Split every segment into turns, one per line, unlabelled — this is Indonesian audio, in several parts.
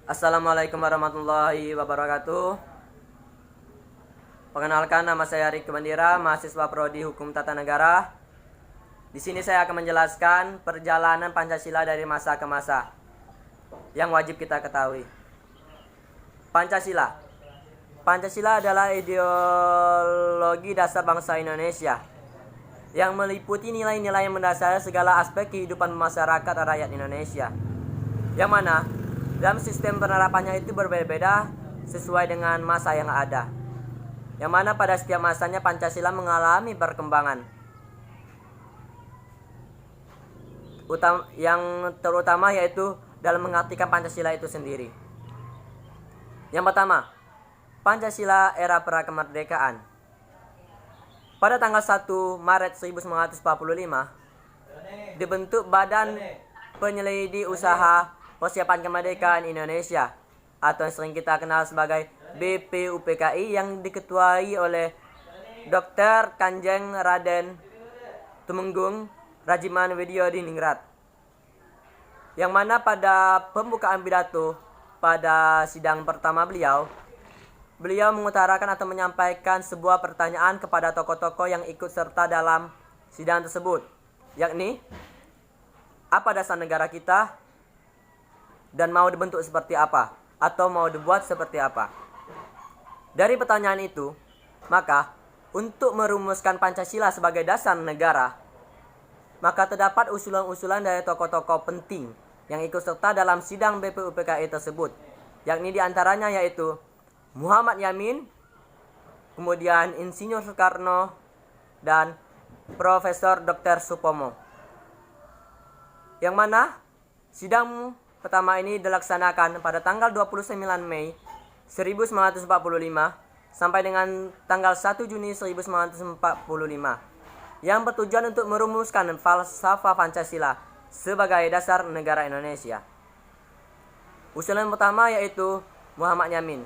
Assalamualaikum warahmatullahi wabarakatuh. Perkenalkan, nama saya Riki Mandira, mahasiswa Prodi Hukum Tata Negara. Di sini saya akan menjelaskan perjalanan Pancasila dari masa ke masa yang wajib kita ketahui. Pancasila. Pancasila adalah ideologi dasar bangsa Indonesia yang meliputi nilai-nilai yang mendasari segala aspek kehidupan masyarakat rakyat Indonesia. Yang mana dalam sistem penerapannya itu berbeda-beda sesuai dengan masa yang ada. Yang mana pada setiap masanya Pancasila mengalami perkembangan. Yang terutama yaitu dalam mengartikan Pancasila itu sendiri. Yang pertama, Pancasila era prakemerdekaan. Pada tanggal 1 Maret 1945 dibentuk Badan Penyelidik Usaha Persiapan Kemerdekaan Indonesia atau yang sering kita kenal sebagai BPUPKI yang diketuai oleh Dr. Kanjeng Raden Tumenggung Rajiman Widyodiningrat, yang mana pada pembukaan pidato pada sidang pertama beliau mengutarakan atau menyampaikan sebuah pertanyaan kepada tokoh-tokoh yang ikut serta dalam sidang tersebut, yakni apa dasar negara kita dan mau dibentuk seperti apa atau mau dibuat seperti apa. Dari pertanyaan itu, maka untuk merumuskan Pancasila sebagai dasar negara, maka terdapat usulan-usulan dari tokoh-tokoh penting yang ikut serta dalam sidang BPUPKI tersebut, yakni diantaranya yaitu Muhammad Yamin, kemudian Insinyur Soekarno, dan Profesor Dr. Supomo. Yang mana sidang pertama ini dilaksanakan pada tanggal 29 Mei 1945 sampai dengan tanggal 1 Juni 1945 yang bertujuan untuk merumuskan falsafah Pancasila sebagai dasar negara Indonesia. Usulan pertama yaitu Muhammad Yamin,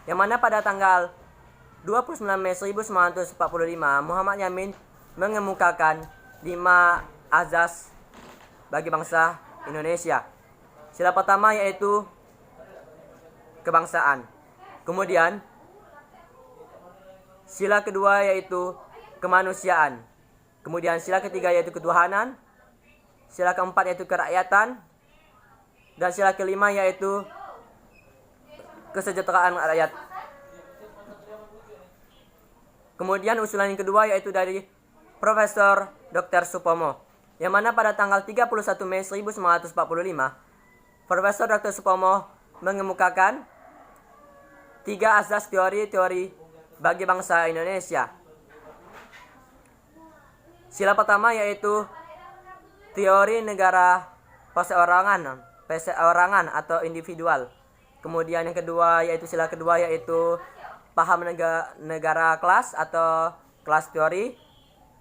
yang mana pada tanggal 29 Mei 1945 Muhammad Yamin mengemukakan 5 azas bagi bangsa Indonesia. Sila pertama yaitu kebangsaan. Kemudian sila kedua yaitu kemanusiaan. Kemudian sila ketiga yaitu ketuhanan. Sila keempat yaitu kerakyatan. Dan sila kelima yaitu kesejahteraan rakyat. Kemudian usulan yang kedua yaitu dari Profesor Dr. Supomo, yang mana pada tanggal 31 Mei 1945 Profesor Dr. Supomo mengemukakan 3 asas teori-teori bagi bangsa Indonesia. Sila pertama yaitu teori negara perseorangan atau individual. Kemudian yang kedua yaitu sila kedua yaitu paham negara kelas atau kelas teori.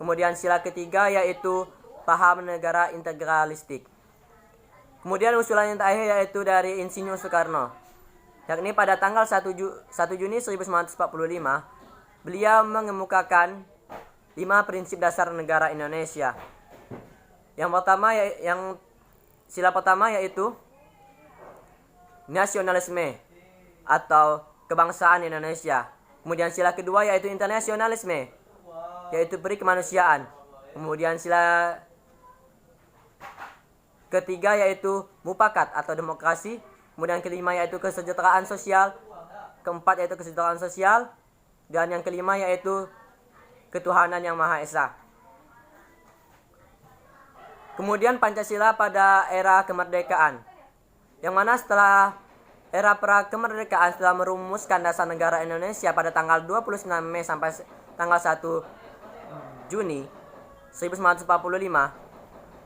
Kemudian sila ketiga yaitu paham negara integralistik. Kemudian usulan yang terakhir yaitu dari Insinyur Soekarno, yakni pada tanggal 1 Juni 1945 beliau mengemukakan 5 prinsip dasar negara Indonesia. Sila pertama yaitu nasionalisme atau kebangsaan Indonesia. Kemudian sila kedua yaitu internasionalisme, yaitu peri kemanusiaan. Kemudian sila ketiga yaitu mufakat atau demokrasi. Kemudian kelima yaitu kesejahteraan sosial. Keempat yaitu kesejahteraan sosial. Dan yang kelima yaitu ketuhanan yang Maha Esa. Kemudian Pancasila pada era kemerdekaan, yang mana setelah era prakemerdekaan setelah merumuskan dasar negara Indonesia pada tanggal 29 Mei sampai tanggal 1 Juni 1945,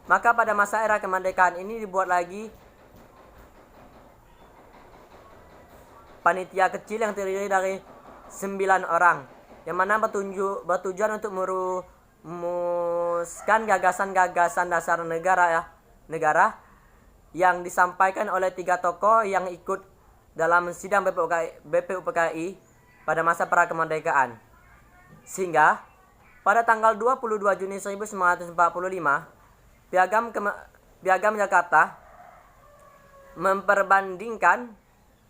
maka pada masa era kemerdekaan ini dibuat lagi panitia kecil yang terdiri dari 9 orang, yang mana bertujuan untuk merumuskan gagasan-gagasan dasar negara yang disampaikan oleh 3 tokoh yang ikut dalam sidang BPUPKI pada masa prakemerdekaan. Sehingga pada tanggal 22 Juni 1945 Piagam Jakarta memperbandingkan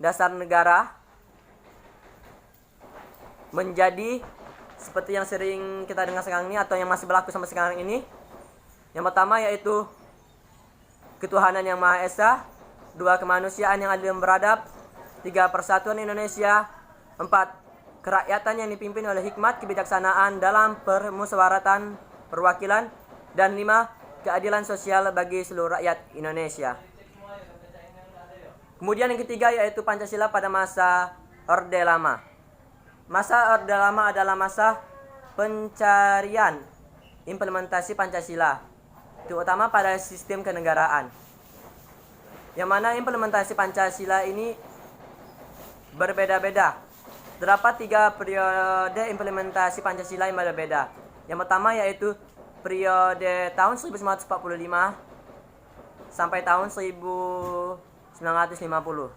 Dasar Negara menjadi seperti yang sering kita dengar sekarang ini atau yang masih berlaku sampai sekarang ini. Yang pertama yaitu ketuhanan yang Maha Esa, 2 kemanusiaan yang adil dan beradab, 3 persatuan Indonesia, 4 kerakyatan yang dipimpin oleh hikmat kebijaksanaan dalam permusyawaratan perwakilan, dan 5 keadilan sosial bagi seluruh rakyat Indonesia. Kemudian yang ketiga yaitu Pancasila pada masa Orde Lama. Masa Orde Lama adalah masa pencarian implementasi Pancasila, terutama pada sistem kenegaraan. Yang mana implementasi Pancasila ini berbeda-beda. Terdapat 3 periode implementasi Pancasila yang berbeda. Yang pertama yaitu periode tahun 1945 sampai tahun 1950.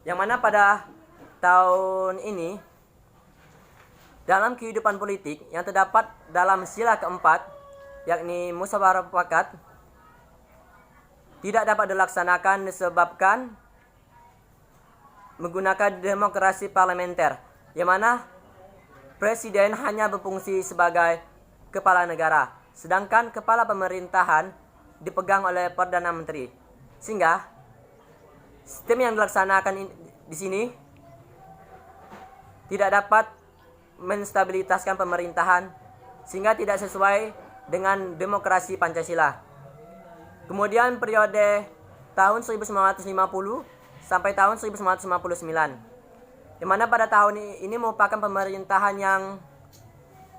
Yang mana pada tahun ini dalam kehidupan politik yang terdapat dalam sila keempat, yakni musyawarah mufakat, tidak dapat dilaksanakan disebabkan menggunakan demokrasi parlementer, yang mana presiden hanya berfungsi sebagai kepala negara, sedangkan kepala pemerintahan dipegang oleh Perdana Menteri. Sehingga sistem yang dilaksanakan di sini tidak dapat menstabilitaskan pemerintahan, sehingga tidak sesuai dengan demokrasi Pancasila. Kemudian periode tahun 1950 sampai tahun 1959, di mana pada tahun ini merupakan pemerintahan yang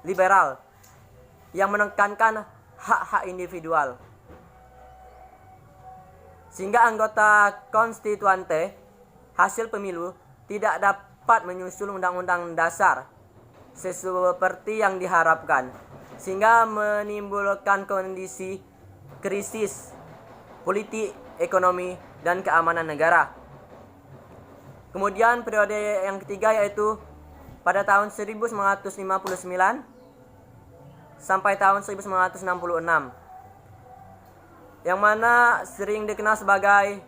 liberal yang menekankan hak-hak individual, sehingga anggota konstituante hasil pemilu tidak dapat menyusul undang-undang dasar seperti yang diharapkan, sehingga menimbulkan kondisi krisis politik, ekonomi, dan keamanan negara. Kemudian periode yang ketiga yaitu pada tahun 1959 sampai tahun 1966, yang mana sering dikenal sebagai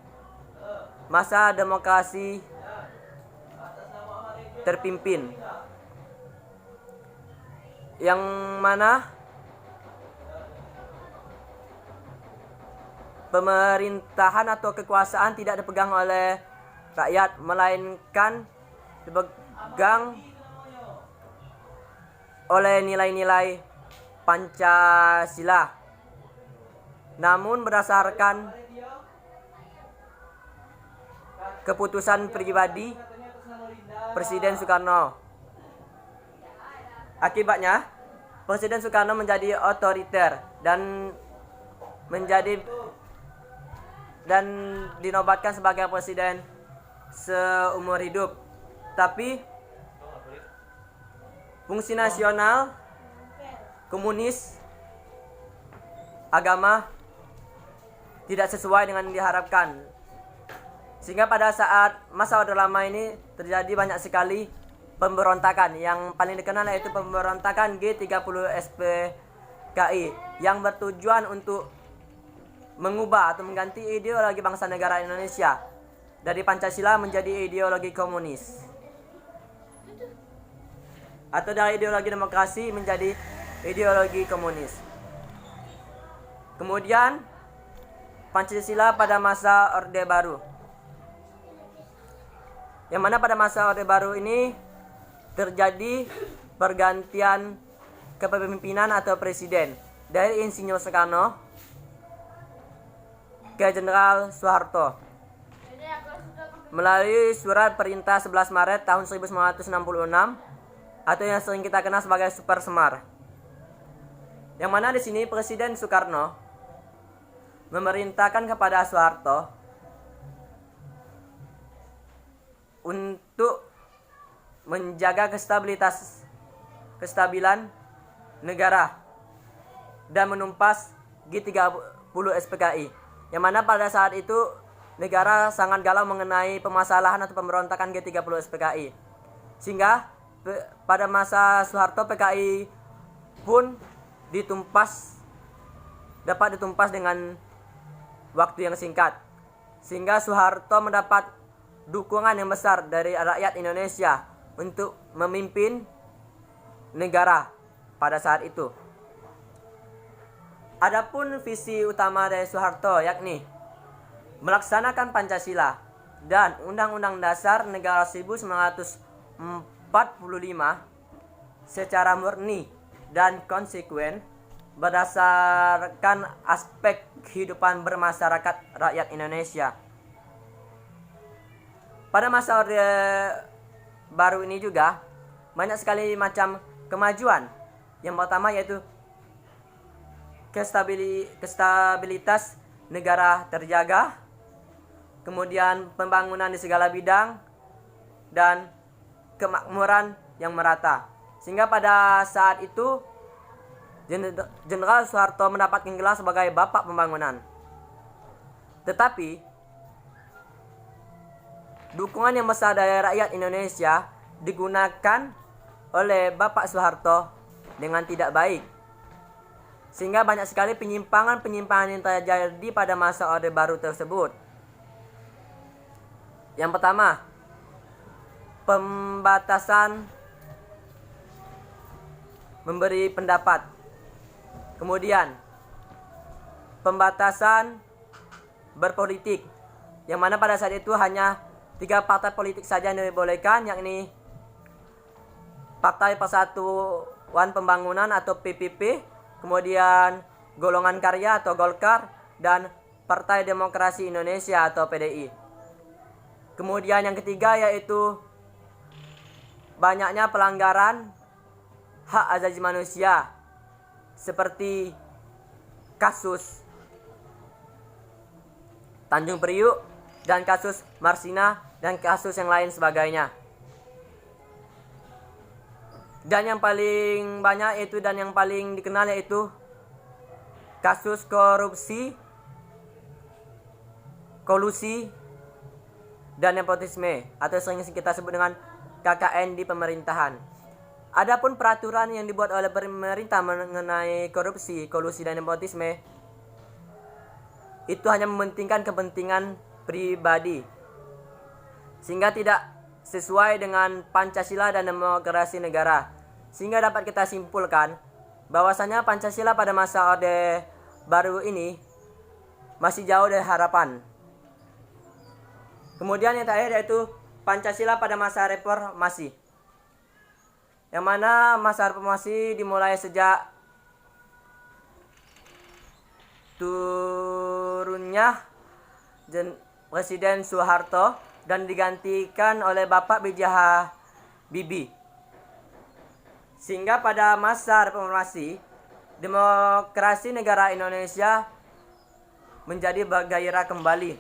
masa demokrasi terpimpin, yang mana pemerintahan atau kekuasaan tidak dipegang oleh rakyat, melainkan dipegang oleh nilai-nilai Pancasila. Namun berdasarkan keputusan pribadi Presiden Soekarno. Akibatnya, Presiden Soekarno menjadi otoriter dan dinobatkan sebagai presiden seumur hidup. Tapi fungsi nasional, komunis, agama tidak sesuai dengan yang diharapkan. Sehingga pada saat masa Orde Lama ini terjadi banyak sekali pemberontakan. Yang paling dikenal yaitu pemberontakan G30 SPKI yang bertujuan untuk mengubah atau mengganti ideologi bangsa negara Indonesia dari Pancasila menjadi ideologi komunis, atau dari ideologi demokrasi menjadi ideologi komunis. Kemudian Pancasila pada masa Orde Baru, yang mana pada masa Orde Baru ini terjadi pergantian kepemimpinan atau presiden dari Insinyur Soekarno ke Jenderal Soeharto melalui surat perintah 11 Maret tahun 1966 atau yang sering kita kenal sebagai Super Semar. Yang mana di sini Presiden Soekarno memerintahkan kepada Soeharto untuk menjaga kestabilan negara dan menumpas G30 SPKI, yang mana pada saat itu negara sangat galau mengenai permasalahan atau pemberontakan G30 SPKI, sehingga pada masa Soeharto PKI pun dapat ditumpas dengan waktu yang singkat. sehingga Soeharto mendapat dukungan yang besar dari rakyat Indonesia untuk memimpin negara pada saat itu. Adapun visi utama dari Soeharto yakni melaksanakan Pancasila dan Undang-Undang Dasar Negara 1945 secara murni dan konsekuen berdasarkan aspek kehidupan bermasyarakat rakyat Indonesia. Pada masa Orde Baru ini juga banyak sekali macam kemajuan. Yang pertama yaitu stabilitas negara terjaga, kemudian pembangunan di segala bidang, dan kemakmuran yang merata. Sehingga pada saat itu Jenderal Soeharto mendapatkan gelar sebagai Bapak Pembangunan. Tetapi dukungan yang besar dari rakyat Indonesia digunakan oleh Bapak Soeharto dengan tidak baik, sehingga banyak sekali penyimpangan yang terjadi pada masa Orde Baru tersebut. Yang pertama, pembatasan memberi pendapat. Kemudian, pembatasan berpolitik, yang mana pada saat itu hanya 3 partai politik saja yang dibolehkan, yakni Partai Persatuan Pembangunan atau PPP, kemudian Golongan Karya atau Golkar, dan Partai Demokrasi Indonesia atau PDI. Kemudian yang ketiga yaitu banyaknya pelanggaran hak asasi manusia seperti kasus Tanjung Priuk dan kasus Marsina dan kasus yang lain sebagainya. Dan yang paling banyak itu dan yang paling dikenal yaitu kasus korupsi, kolusi, dan nepotisme atau sering kita sebut dengan KKN di pemerintahan. Adapun peraturan yang dibuat oleh pemerintah mengenai korupsi, kolusi, dan nepotisme itu hanya mementingkan kepentingan pribadi, sehingga tidak sesuai dengan Pancasila dan demokrasi negara. Sehingga dapat kita simpulkan bahwasanya Pancasila pada masa Orde Baru ini masih jauh dari harapan. Kemudian yang terakhir yaitu Pancasila pada masa reformasi, yang mana masa reformasi dimulai sejak turunnya Presiden Soeharto dan digantikan oleh Bapak B.J. Habibie. Sehingga pada masa reformasi, demokrasi negara Indonesia menjadi bergairah kembali,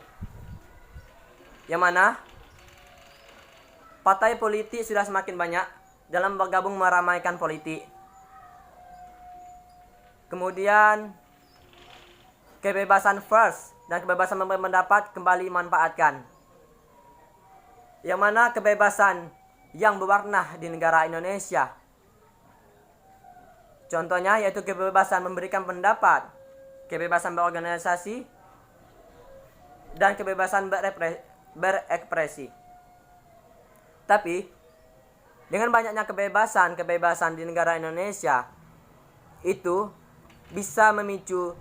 yang mana partai politik sudah semakin banyak dalam bergabung meramaikan politik. Kemudian kebebasan pers dan kebebasan berpendapat kembali dimanfaatkan, yang mana kebebasan yang berwarna di negara Indonesia. Contohnya yaitu kebebasan memberikan pendapat, kebebasan berorganisasi, dan kebebasan berekspresi. Tapi dengan banyaknya kebebasan di negara Indonesia, itu bisa memicu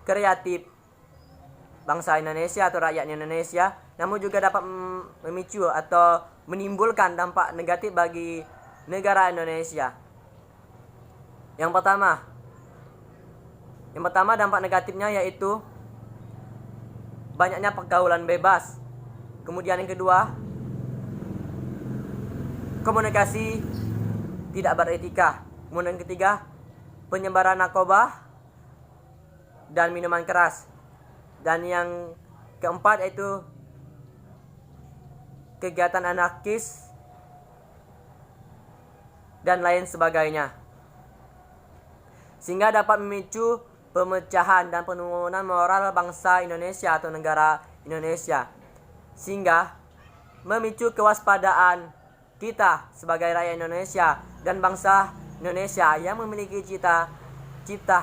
kreatif bangsa Indonesia atau rakyat Indonesia, namun juga dapat memicu atau menimbulkan dampak negatif bagi negara Indonesia. Yang pertama dampak negatifnya yaitu banyaknya pergaulan bebas. Kemudian yang kedua, komunikasi tidak beretika. Kemudian yang ketiga, penyebaran narkoba dan minuman keras. Dan yang keempat yaitu kegiatan anarkis dan lain sebagainya, sehingga dapat memicu pemecahan dan penurunan moral bangsa Indonesia atau negara Indonesia, sehingga memicu kewaspadaan kita sebagai rakyat Indonesia dan bangsa Indonesia yang memiliki cita-cita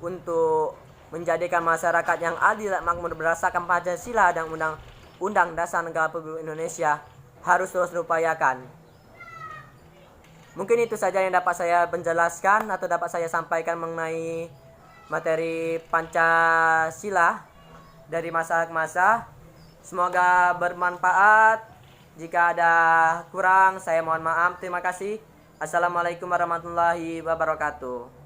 untuk menjadikan masyarakat yang adil dan makmur berdasarkan Pancasila dan Undang-Undang Dasar Negara Republik Indonesia harus terus diupayakan. Mungkin itu saja yang dapat saya menjelaskan atau dapat saya sampaikan mengenai materi Pancasila dari masa ke masa. Semoga bermanfaat. Jika ada kurang, saya mohon maaf. Terima kasih. Assalamualaikum warahmatullahi wabarakatuh.